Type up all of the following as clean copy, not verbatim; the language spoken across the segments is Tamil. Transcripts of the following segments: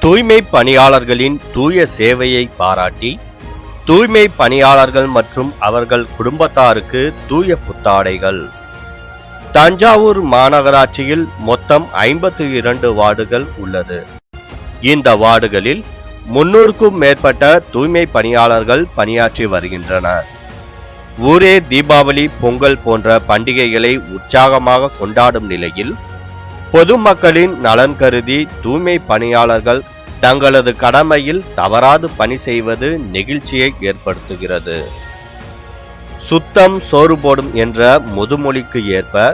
தூய்மை பணியாளர்களின் தூய சேவையை பாராட்டி தூய்மை பணியாளர்கள் மற்றும் அவர்கள் குடும்பத்தாருக்கு தூய புத்தாடைகள். தஞ்சாவூர் மாநகராட்சியில் மொத்தம் 52 வார்டுகள் உள்ளது. இந்த வார்டுகளில் 300க்கும் மேற்பட்ட தூய்மை பணியாளர்கள் பணியாற்றி வருகின்றனர். ஊரே தீபாவளி, பொங்கல் போன்ற பண்டிகைகளை உற்சாகமாக கொண்டாடும் நிலையில் பொதுமக்களின் நலன் கருதி தூய்மை பணியாளர்கள் தங்களது கடமையில் தவறாது பணி செய்வது நெகிழ்ச்சியை ஏற்படுத்துகிறது. சுத்தம் சோறு போடும் என்ற முதுமொழிக்கு ஏற்ப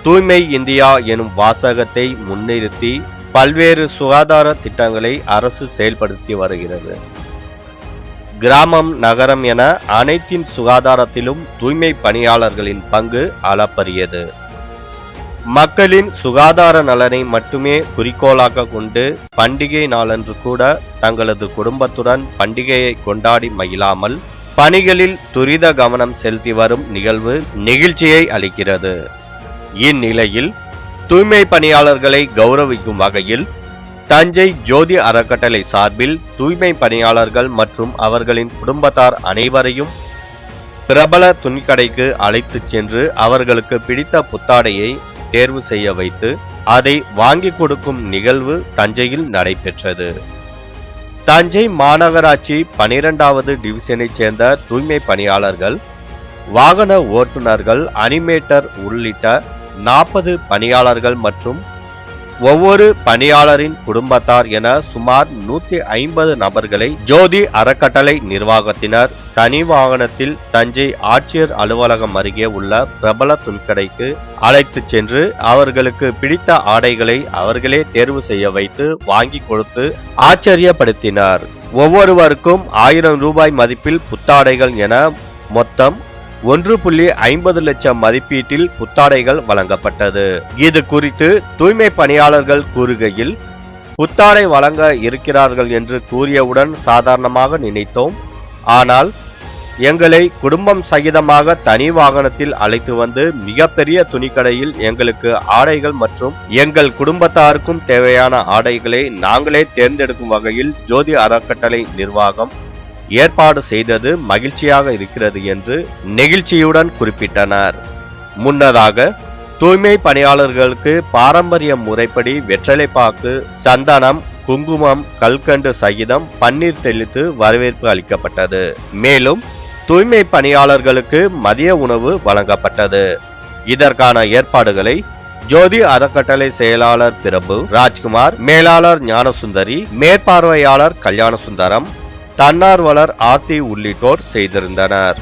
தூய்மை இந்தியா எனும் வாசகத்தை முன்னிறுத்தி பல்வேறு சுகாதார திட்டங்களை அரசு செயல்படுத்தி வருகிறது. கிராமம், நகரம் என அனைத்தின் சுகாதாரத்திலும் தூய்மை பணியாளர்களின் பங்கு அளப்பரியது. மக்களின் சுகாதார நலனை மட்டுமே குறிக்கோளாக கொண்டு பண்டிகை நாளன்று கூட தங்களது குடும்பத்துடன் பண்டிகையை கொண்டாடி மகிழாமல் பணிகளில் துரித கவனம் செலுத்தி வரும் நிகழ்வு நெகிழ்ச்சியை அளிக்கிறது. இந்நிலையில் தூய்மை பணியாளர்களை கௌரவிக்கும் வகையில் தஞ்சை ஜோதி அறக்கட்டளை சார்பில் தூய்மை பணியாளர்கள் மற்றும் அவர்களின் குடும்பத்தார் அனைவரையும் பிரபல துணிக்கடைக்கு அழைத்துச் சென்று அவர்களுக்கு பிடித்த புத்தாடையை தேர்வு செய்ய வைத்து அதை வாங்கி கொடுக்கும் நிகழ்வு தஞ்சையில் நடைபெற்றது. தஞ்சை மாநகராட்சி 12வது டிவிஷனைச் சேர்ந்த தூய்மை பணியாளர்கள், வாகன ஓட்டுநர்கள், அனிமேட்டர் உள்ளிட்ட 40 பணியாளர்கள் மற்றும் ஒவ்வொரு பணியாளரின் குடும்பத்தார் என சுமார் 150 நபர்களை ஜோதி அறக்கட்டளை நிர்வாகத்தினர் தனி வாகனத்தில் தஞ்சை ஆட்சியர் அலுவலகம் அருகே உள்ள பிரபல துணிக்கடைக்கு அழைத்துச் சென்று அவர்களுக்கு பிடித்த ஆடைகளை அவர்களே தேர்வு செய்ய வைத்து வாங்கி கொடுத்து ஆச்சரியப்படுத்தினர். ஒவ்வொருவருக்கும் 1000 ரூபாய் மதிப்பில் புத்தாடைகள் என மொத்தம் 1.50 லட்சம் மதிப்பீட்டில் புத்தாடைகள் வழங்கப்பட்டது. இது குறித்து தூய்மை பணியாளர்கள் கூறுகையில், புத்தாடை வழங்க இருக்கிறார்கள் என்று கூறியவுடன் சாதாரணமாக நினைத்தோம். ஆனால் எங்களை குடும்பம் சகிதமாக தனி வாகனத்தில் அழைத்து வந்து மிகப்பெரிய துணிக்கடையில் எங்களுக்கு ஆடைகள் மற்றும் எங்கள் குடும்பத்தாருக்கும் தேவையான ஆடைகளை நாங்களே தேர்ந்தெடுக்கும் வகையில் ஜோதி அறக்கட்டளை நிர்வாகம் ஏற்பாடு செய்தது மகிழ்ச்சியாக இருக்கிறது என்று நெகிழ்ச்சியுடன் குறிப்பிட்டனர். முன்னதாக தூய்மை பணியாளர்களுக்கு பாரம்பரிய முறைப்படி வெற்றிலைப்பாக்கு, சந்தனம், குங்குமம், கல்கண்டு சகிதம் பன்னீர் தெளித்து வரவேற்பு அளிக்கப்பட்டது. மேலும் தூய்மை பணியாளர்களுக்கு மதிய உணவு வழங்கப்பட்டது. இதற்கான ஏற்பாடுகளை ஜோதி அறக்கட்டளை செயலாளர் பிரபு ராஜ்குமார், மேலாளர் ஞானசுந்தரி, மேற்பார்வையாளர் கல்யாணசுந்தரம், தன்னார்வலர் ஆர்த்தி உள்ளிட்டோர் செய்திருந்தனர்.